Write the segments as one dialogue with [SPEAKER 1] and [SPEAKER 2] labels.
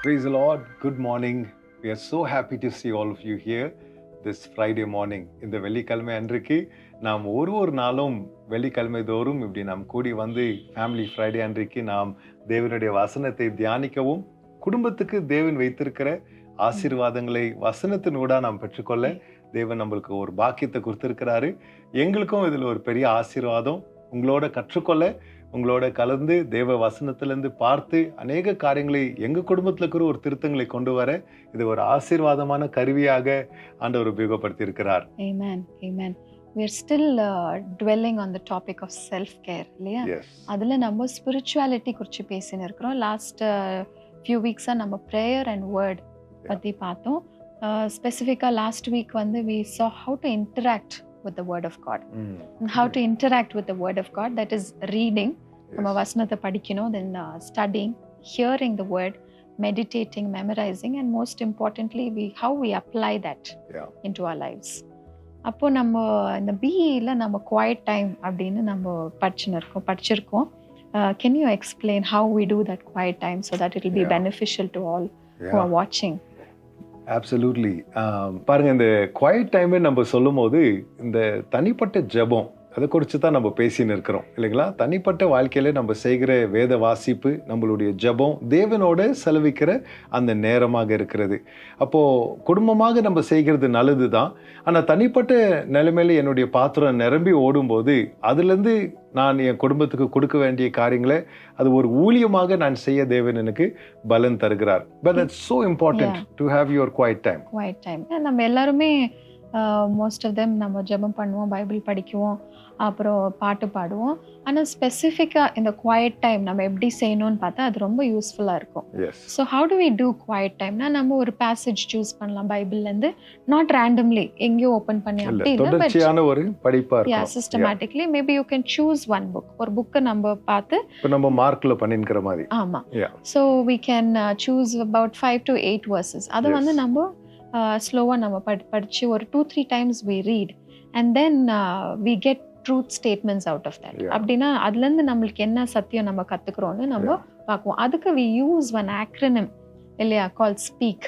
[SPEAKER 1] Praise the Lord. Good morning. We are so happy to see all of you here this Friday morning. இந்த வெள்ளிக்கிழமை அன்றைக்கு நாம் ஒரு நாளும் வெள்ளிக்கிழமை தோறும் இப்படி நாம் கூடி வந்து ஃபேமிலி ஃப்ரைடே அன்றைக்கு நாம் தேவனுடைய வசனத்தை தியானிக்கவும் குடும்பத்துக்கு தேவன் வைத்திருக்கிற ஆசீர்வாதங்களை வசனத்தினூடா நாம் பெற்றுக்கொள்ள தேவன் நம்மளுக்கு ஒரு பாக்கியத்தை கொடுத்திருக்கிறாரு. எங்களுக்கும் இதில் ஒரு பெரிய ஆசீர்வாதம். உங்களோட கற்றுக்கொள்ள, உங்களோட கலந்து தேவ வசனத்திலிருந்து பார்த்து அநேக காரியங்களை எங்க குடும்பத்தில் இருக்கிற ஒரு திருத்தங்களை கொண்டு வர இது ஒரு ஆசீர்வாதமான கருவியாக ஆண்டவர் உபயோகப்படுத்தி இருக்கிறார்.
[SPEAKER 2] Amen. Amen. We are still dwelling on the topic of self care இல்லையா? அதுல நம்ம spirituality குறித்து பேசின்னு இருக்கிறோம். லாஸ்ட் few weeks நம்ம prayer and word பத்தி பார்த்தோம். ஸ்பெசிஃபிக்கா லாஸ்ட் வீக் வந்து we saw how to interact with the word of God. How to interact with the word of God, that is reading. நம்ம வசனத்தை படிக்கணும், then studying, hearing the word, meditating, memorizing, and most importantly how we apply that into our lives. அப்போ நம்ம இந்த BE-ல நம்ம quiet time அப்படின்னு நம்ம படிச்சிருக்கோம். Can you explain how we do that quiet time so that it will be beneficial to all who are watching?
[SPEAKER 1] Absolutely. பாருங்க, இந்த quite time நம்ம சொல்லும் போது இந்த தனிப்பட்ட ஜெபம் அதை குறித்து தான் நம்ம பேசின்னு இருக்கிறோம் இல்லைங்களா? தனிப்பட்ட வாழ்க்கையில நம்ம செய்கிற வேத வாசிப்பு, நம்மளுடைய ஜெபம் தேவனோட செலவிக்கிற அந்த நேரமாக இருக்கிறது. அப்போ குடும்பமாக நம்ம செய்கிறது நல்லது தான். ஆனால் தனிப்பட்ட நிலைமையில என்னுடைய பாத்திரம் நிரம்பி ஓடும்போது அதுலேருந்து நான் என் குடும்பத்துக்கு கொடுக்க வேண்டிய காரியங்களை அது ஒரு ஊழியமாக நான் செய்ய தேவன் எனக்கு பலன் தருகிறார். But it's so important to have your quiet time.
[SPEAKER 2] Quiet time. நம்ம எல்லாருமே மோஸ்ட் ஆஃப் தெம் நம்ம ஜெபம் பண்ணுவோம், பைபிள் படிக்குவோம், அப்புறம் பாட்டு பாடுவோம். ஆனால் ஸ்பெசிஃபிக்காக இந்த குவைட் டைம் நம்ம எப்படி செய்யணும்னு பார்த்தா அது ரொம்ப யூஸ்ஃபுல்லாக இருக்கும். So how do we do quiet டைம்னா நம்ம ஒரு பேசேஜ் சூஸ் பண்ணலாம் பைபிள்லேருந்து, நாட் ரேண்டம்லி எங்கேயோ ஓப்பன் பண்ணி அப்படி
[SPEAKER 1] இல்லை, ஒரு படிப்பா
[SPEAKER 2] systematically maybe you can choose one book. ஒரு புக்கை நம்ம பார்த்து
[SPEAKER 1] நம்ம மார்க்கில் பண்ணிக்கிற மாதிரி.
[SPEAKER 2] ஆமாம். So we can choose about 5 to 8 verses. அதை வந்து நம்ம ஸ்லோவாக நம்ம படிச்சு ஒரு 2-3 times we read and then we get truth statements out of that. அப்படின்னா அதுலேருந்து நம்மளுக்கு என்ன சத்தியம் நம்ம கற்றுக்குறோன்னு நம்ம பார்க்குவோம். அதுக்கு we use one acronym இல்லையா, called SPEAK.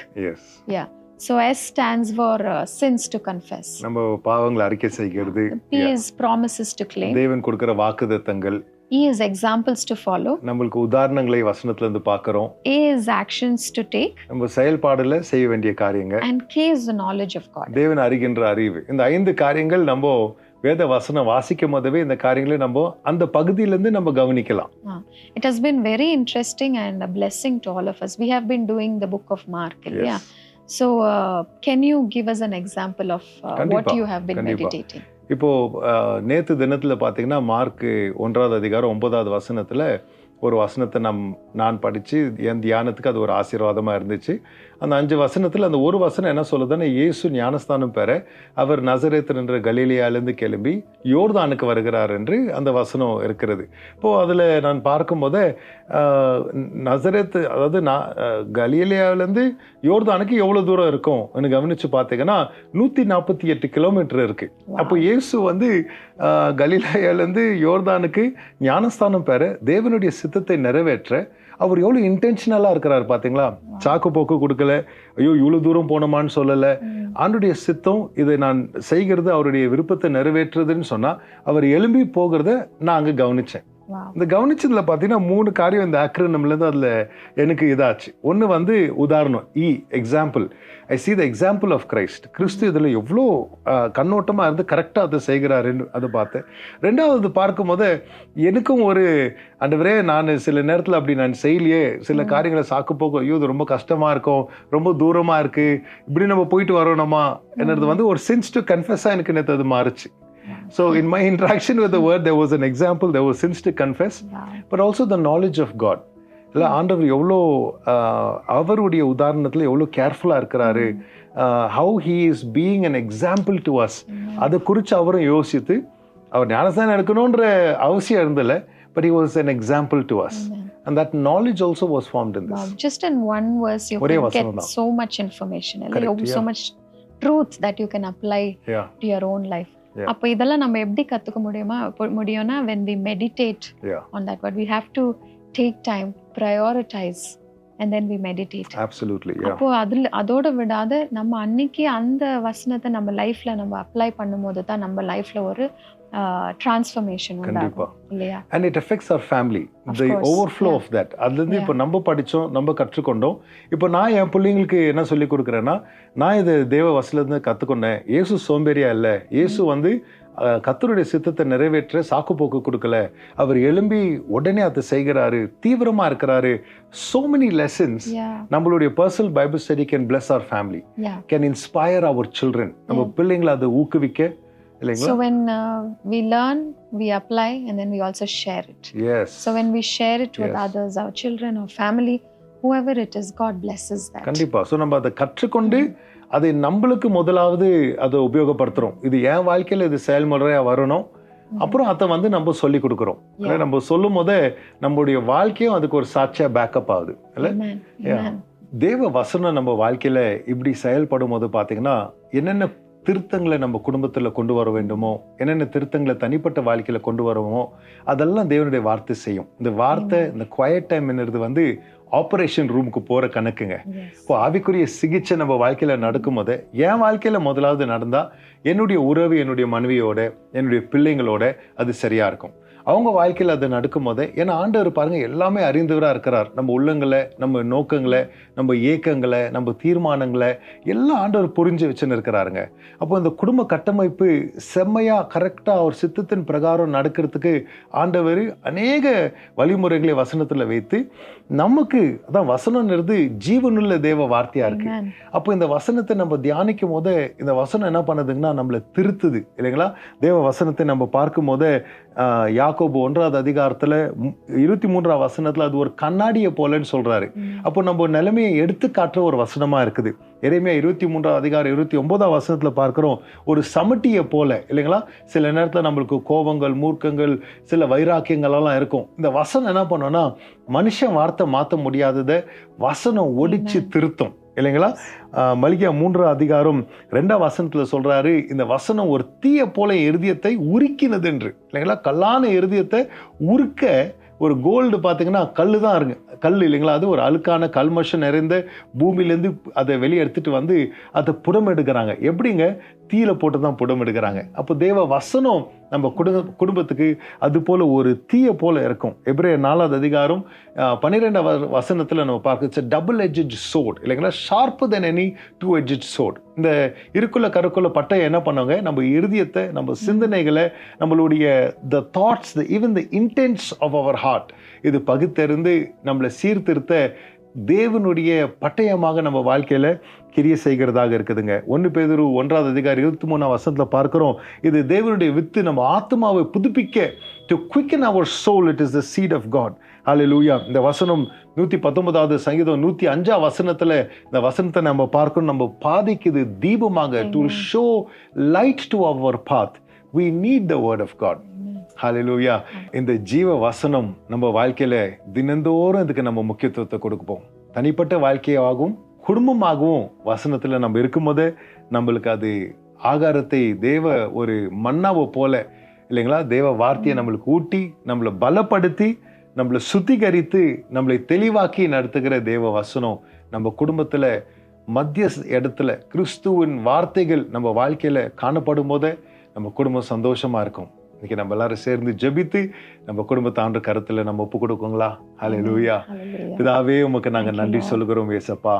[SPEAKER 2] So S stands for sins to confess.
[SPEAKER 1] நம்ம பாவங்களை அறிக்கை செய்கிறது.
[SPEAKER 2] P is promises to claim.
[SPEAKER 1] தேவன் கொடுக்கிற வாக்குத்தத்தங்கள்.
[SPEAKER 2] E is examples to follow.
[SPEAKER 1] நம்மளுக்கு உதாரணங்களை வசனத்துல இருந்து பார்க்கிறோம்.
[SPEAKER 2] A is actions to take.
[SPEAKER 1] நம்ம செயல்பாடுல செய்ய வேண்டிய காரியங்கள்.
[SPEAKER 2] And K is the knowledge of God.
[SPEAKER 1] தேவன் அறிகின்ற அறிவு. இந்த 5 காரியங்கள் நம்ம வேத வசனம் வாசிக்கும் போதவே இந்த காரியங்களை நம்ம அந்த பகுதியிலிருந்து நம்ம கவனிக்கலாம்.
[SPEAKER 2] It has been very interesting and a blessing to all of us. We have been doing the book of Mark. Yeah. So can you give us an example of what you have been meditating?
[SPEAKER 1] இப்போ நேற்று தினத்தில் பார்த்தீங்கன்னா mark 1வது அதிகாரம் 9வது வசனத்தில் ஒரு வசனத்தை நான் படித்து என் தியானத்துக்கு அது ஒரு ஆசீர்வாதமாக இருந்துச்சு. அந்த 5 வசனத்தில் அந்த ஒரு வசனம் என்ன சொல்லுதுன்னா, இயேசு ஞானஸ்தானம் பெற அவர் நசரேத் என்ற கலீலியாவிலிருந்து கிளம்பி யோர்தானுக்கு வருகிறார் என்று அந்த வசனம் இருக்கிறது. இப்போது அதில் நான் பார்க்கும்போது நசரேத், அதாவது கலீலியாவிலேருந்து யோர்தானுக்கு எவ்வளோ தூரம் இருக்கும் என்று கவனித்து பார்த்தீங்கன்னா 148 கிலோமீட்டர் இருக்குது. அப்போ இயேசு வந்து கலீலியாவிலேருந்து யோர்தானுக்கு ஞானஸ்தானம் பெற தேவனுடைய சித்தத்தை நிறைவேற்ற அவர் எவ்வளவு இன்டென்ஷனலா இருக்கிறார் பாத்தீங்களா? சாக்கு போக்கு கொடுக்கல, ஐயோ இவ்வளவு தூரம் போனோமான்னு சொல்லல. ஆண்டுடைய சித்தம் இதை நான் செய்கிறது, அவருடைய விருப்பத்தை நிறைவேற்றுறதுன்னு சொன்னா அவர் எழும்பி போகிறத நான் அங்க கவனிச்சேன். இந்த கவனிச்சதுல பாத்தீங்கன்னா 3 காரியம் இந்த ஆக்ரோனிம்ல இருந்து அதுல எனக்கு இதாச்சு. ஒண்ணு வந்து உதாரணம், example. I see the example of Christ. கிறிஸ்து இதுல எவ்வளோ கண்ணோட்டமா இருந்து கரெக்டா அதை செய்கிறாருன்னு அதை பார்த்தேன். 2வது பார்க்கும் போது எனக்கும் ஒரு ஆண்டவரே, நான் சில நேரத்தில் அப்படி நான் செய்யலையே, சில காரியங்களை சாக்கு போக்கும், ஐயோ இது ரொம்ப கஷ்டமா இருக்கும், ரொம்ப தூரமா இருக்கு, இப்படி நம்ம போயிட்டு வரோணுமா என்னது வந்து ஒரு sins to confess எனக்கு நேற்று அது மாறுச்சு. So in my interaction with the word, there was an example, there was sins to confess, but also the knowledge of God. இல்லை, ஆண்டவர் எவ்வளோ அவருடைய உதாரணத்தில் எவ்வளோ கேர்ஃபுல்லாக இருக்கிறாரு, how he is being an example to us. அதை குறித்து அவரும் யோசித்து, அவர் ஞானஸ்தானம் எடுக்கணுன்ற அவசியம் இருந்தல, but he was an example to us. And that knowledge also was formed in this.
[SPEAKER 2] Just in one verse you can get so much information, so much truth that you can apply to your own life. அப்போ இதெல்லாம் நம்ம எப்படி கத்துக்க முடியும்னா when we meditate on that word, we have to take time, prioritize and then we meditate.
[SPEAKER 1] Absolutely, yeah.
[SPEAKER 2] அப்போ அதோட விடாத நம்ம அன்னைக்கு அந்த வசனத்தை நம்ம லைஃப்ல நம்ம அப்ளை பண்ணும்போது தான் நம்ம லைஃப்ல ஒரு டிரான்ஸ்ஃபர்மேஷன் உண்டாகும் இல்லையா?
[SPEAKER 1] And it affects our family, the overflow of that. அதுலேருந்து இப்போ நம்ம படித்தோம், நம்ம கற்றுக்கொண்டோம். இப்போ நான் என் பிள்ளைங்களுக்கு என்ன சொல்லி கொடுக்குறேன்னா, நான் இது தேவ வசனத்தை கற்றுக்கொண்டேன். இயேசு சோம்பேறியா இல்லை, இயேசு வந்து கர்த்தருடைய சித்தத்தை நிறைவேற்ற சாக்கு போக்கு கொடுக்கல, அவர் எழும்பி உடனே அதை செய்கிறாரு, தீவிரமா இருக்கிறாரு. So many lessons. நம்மளுடைய personal Bible study can bless our family, can inspire our children. நம்ம பிள்ளைங்களை அதை ஊக்குவிக்க இல்லைங்களா?
[SPEAKER 2] So when we learn, we apply, and then we also share it.
[SPEAKER 1] Yes.
[SPEAKER 2] So when we share it with others, our children or family, whoever it is, God blesses that.
[SPEAKER 1] கண்டிப்பா. So நம்ம அதை கற்றுக்கொண்டு அதை நம்மளுக்கு முதலாவது அதை உபயோகப்படுத்துறோம். இது என் வாழ்க்கையில் இது செயல்முறையா வரணும், அப்புறம் அதை வந்து நம்ம சொல்லி கொடுக்குறோம். நம்ம சொல்லும் போதே நம்மளுடைய வாழ்க்கையும் அதுக்கு ஒரு சாட்சியா பேக்கப் ஆகுது இல்ல? தேவ வசனம் நம்ம வாழ்க்கையில இப்படி செயல்படும் போது பாத்தீங்கன்னா என்னென்ன திருத்தங்களை நம்ம குடும்பத்தில் கொண்டு வர வேண்டுமோ, என்னென்ன திருத்தங்களை தனிப்பட்ட வாழ்க்கையில் கொண்டு வருவோமோ, அதெல்லாம் தேவனுடைய வார்த்தை செய்யும். இந்த வார்த்தை, இந்த குவைட் டைம்ன்றது வந்து ஆப்ரேஷன் ரூமுக்கு போகிற கணக்குங்க. இப்போ ஆவிக்குரிய சிகிச்சை நம்ம வாழ்க்கையில் நடக்கும் போது, என் வாழ்க்கையில் முதலாவது நடந்தால் என்னுடைய உறவு என்னுடைய மனைவியோட, என்னுடைய பிள்ளைங்களோட அது சரியாக இருக்கும். அவங்க வாழ்க்கையில் அது நடக்கும் போது, ஏன்னா ஆண்டவர் பாருங்க எல்லாமே அறிந்தவராக இருக்கிறார். நம்ம உள்ளங்களை, நம்ம நோக்கங்களை, நம்ம ஏக்கங்களை, நம்ம தீர்மானங்களை எல்லாம் ஆண்டவர் புரிஞ்சு வச்சுன்னு இருக்கிறாருங்க. அப்போ இந்த குடும்ப கட்டமைப்பு செம்மையாக கரெக்டாக ஒரு சித்தத்தின் பிரகாரம் நடக்கிறதுக்கு ஆண்டவர் அநேக வழிமுறைகளை வசனத்தில் வைத்து நமக்கு, அதான் வசனம்ன்றது ஜீவனுள்ள தேவ வார்த்தையா இருக்கு. அப்போ இந்த வசனத்தை நம்ம தியானிக்கும் போது இந்த வசனம் என்ன பண்ணுதுங்கன்னா நம்மளை திருத்துது இல்லைங்களா? தேவ வசனத்தை நம்ம பார்க்கும் போது யாக்கோபு 1வது அதிகாரத்துல 23வது வசனத்துல அது ஒரு கண்ணாடியை போலன்னு சொல்றாரு. அப்போ நம்ம நிலைமையை எடுத்து காட்டுற ஒரு வசனமா இருக்குது. எரேமியா 23வது அதிகாரம் 29வது வசனத்துல பார்க்கிறோம், ஒரு சமட்டியை போல இல்லைங்களா? சில நேரத்துல நம்மளுக்கு கோபங்கள், மூர்க்கங்கள், சில வைராக்கியங்கள் எல்லாம் இருக்கும். இந்த வசனம் என்ன பண்ணோம்னா மனுஷன் வார்த்தை மாற்ற முடியாததை வசனம் ஒடிச்சு திருத்தும் இல்லைங்களா? மல்கியா 3வது அதிகாரம் 2வது வசனத்துல சொல்றாரு, இந்த வசனம் ஒரு தீய போல இருதயத்தை உருக்கினது என்று இல்லைங்களா? கல்லான இருதயத்தை உருக்க ஒரு கோல்டு பார்த்தீங்கன்னா கல்லு தான் இருங்க, கல் இல்லைங்களா? அது ஒரு அழுக்கான கல்மஷம் நிறைந்த பூமியிலேருந்து அதை வெளியே எடுத்துட்டு வந்து அதை புடம் எடுக்கிறாங்க. எப்படிங்க? தீயில போட்டு தான் புடம் எடுக்கிறாங்க. அப்போ தேவ வசனம் நம்ம குடும்பத்துக்கு அது போல ஒரு தீய போல இருக்கும். எபிரேயர் 4வது அதிகாரம் 12வது வசனத்துல நம்ம பார்க்க டபுள் எட்ஜட் சோர்ட் இல்லைங்களா? ஷார்ப்பர் தென் எனி டூ எட்ஜட் சோர்ட். இந்த இருக்குள்ள கருக்குள்ள பட்டையை என்ன பண்ணுவாங்க, நம்ம இருதயத்தை, நம்ம சிந்தனைகளை, நம்மளுடைய the thoughts, even the intents of our heart, இது பகுத்தறிந்து நம்மளை சீர்திருத்த தேவனுடைய பட்டயமாக நம்ம வாழ்க்கையில கிரிய செய்கிறதாக இருக்குதுங்க. 1 பேதுரு 1வது அதிகாரம் 23வது வசனத்துல பார்க்கிறோம், இது தேவனுடைய வித்து நம்ம ஆத்மாவை புதுப்பிக்க, to quicken our soul, it is the seed of God. ஹல்லேலூயா. இந்த வசனம் 119வது சங்கீதம் 105வது வசனத்துல இந்த வசனத்தை நம்ம பார்க்கணும், நம்ம பாதைக்கு இது தீபமாக, to show light to our path. We need the word of God. ஹல்லேலூயா. இந்த ஜீவ வசனம் நம்ம வாழ்க்கையில தினந்தோறும் இதுக்கு நம்ம முக்கியத்துவத்தை கொடுப்போம். தனிப்பட்ட வாழ்க்கையாகவும் குடும்பமாகவும் வசனத்துல நம்ம இருக்கும்போது நம்மளுக்கு அது ஆகாரத்தை தேவ ஒரு மன்னாவை போல இல்லைங்களா? தேவ வார்த்தையை நம்மளுக்கு ஊட்டி, நம்மளை பலப்படுத்தி, நம்மளை சுத்திகரித்து, நம்மளை தெளிவாக்கி நடத்துகிற தேவ வசனம் நம்ம குடும்பத்துல மத்திய இடத்துல கிறிஸ்துவின் வார்த்தைகள் நம்ம வாழ்க்கையில காணப்படும் போது நம்ம குடும்பம் சந்தோஷமா இருக்கும். இன்னைக்கு நம்ம எல்லாரும் சேர்ந்து ஜெபித்து நம்ம குடும்பத்தை ஆண்டு கருத்துல நம்ம ஒப்பு கொடுக்குங்களா? ஹல்லேலூயா. பிதாவே, உமக்கு நாங்க நன்றி சொல்கிறோம் ஏசப்பா.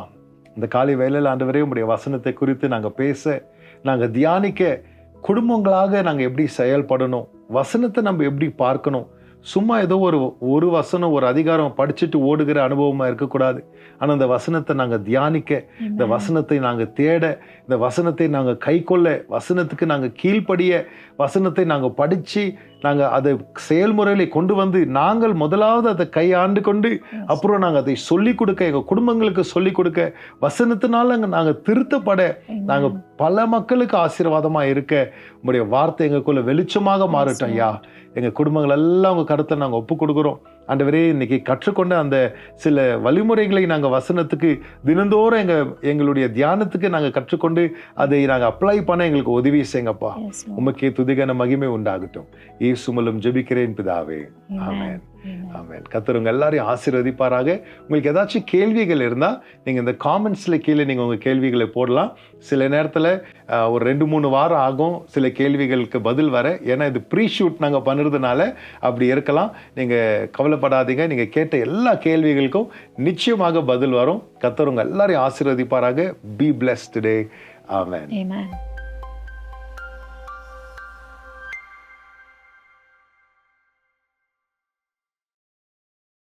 [SPEAKER 1] இந்த காலை வேளையில ஆண்டவரே உம்முடைய வசனத்தை குறித்து நாங்க பேச, நாங்க தியானிக்க, குடும்பங்களாக நாங்க எப்படி செயல்படணும், வசனத்தை நம்ம எப்படி பார்க்கணும், சும்மா ஏதோ ஒரு வசனம், ஒரு அதிகாரம் படிச்சுட்டு ஓடுகிற அனுபவமா இருக்கக்கூடாது. ஆனா இந்த வசனத்தை நாங்க தியானிக்க, இந்த வசனத்தை நாங்க தேட, இந்த வசனத்தை நாங்க கை கொள்ள, வசனத்துக்கு நாங்க கீழ்ப்படிய, வசனத்தை நாங்க படிச்சு நாங்க அதை செயல்முறையில கொண்டு வந்து நாங்கள் முதலாவது அதை கையாண்டு கொண்டு அப்புறம் நாங்க அதை சொல்லிக் கொடுக்க, எங்க குடும்பங்களுக்கு சொல்லிக் கொடுக்க, வசனத்தினால நாங்க திருத்தப்பட, நாங்க பல மக்களுக்கு ஆசீர்வாதமா இருக்க, உங்களுடைய வார்த்தை எங்களுக்குள்ள வெளிச்சமாக மாறட்டும் ஐயா. எங்க குடும்பங்கள் எல்லாம் உங்க கருத்தை நாங்க ஒப்பு கொடுக்குறோம் ஆண்டவரே. இன்னைக்கு கற்றுக்கொண்ட அந்த சில வழிமுறைகளை நாங்க வசனத்துக்கு தினந்தோறும் எங்களுடைய தியானத்துக்கு நாங்க கற்றுக்கொண்டு அதை நாங்க அப்ளை பண்ண எங்களுக்கு உதவி செய்யுங்கப்பா. உமக்கே துதிகன மகிமை உண்டாகட்டும். இயேசு மூலம் ஜெபிக்கிறேன் பிதாவே. ஆமென். ஆமென். கர்த்தர் உங்க எல்லாரையும் ஆசீர்வதிப்பாராக. உங்களுக்கு ஏதாச்சும் கேள்விகள் இருந்தால் நீங்கள் இந்த காமெண்ட்ஸில் கீழே நீங்கள் உங்கள் கேள்விகளை போடலாம். சில நேரத்தில் ஒரு 2-3 வாரம் ஆகும் சில கேள்விகளுக்கு பதில் வர. ஏன்னா இது ப்ரீ ஷூட் நாங்கள் பண்ணுறதுனால அப்படி இருக்கலாம். நீங்கள் கவலைப்படாதீங்க. நீங்கள் கேட்ட எல்லா கேள்விகளுக்கும் நிச்சயமாக பதில் வரும். கர்த்தர் உங்க எல்லாரையும் ஆசீர்வதிப்பாராக. Be blessed today. Amen.
[SPEAKER 2] Amen.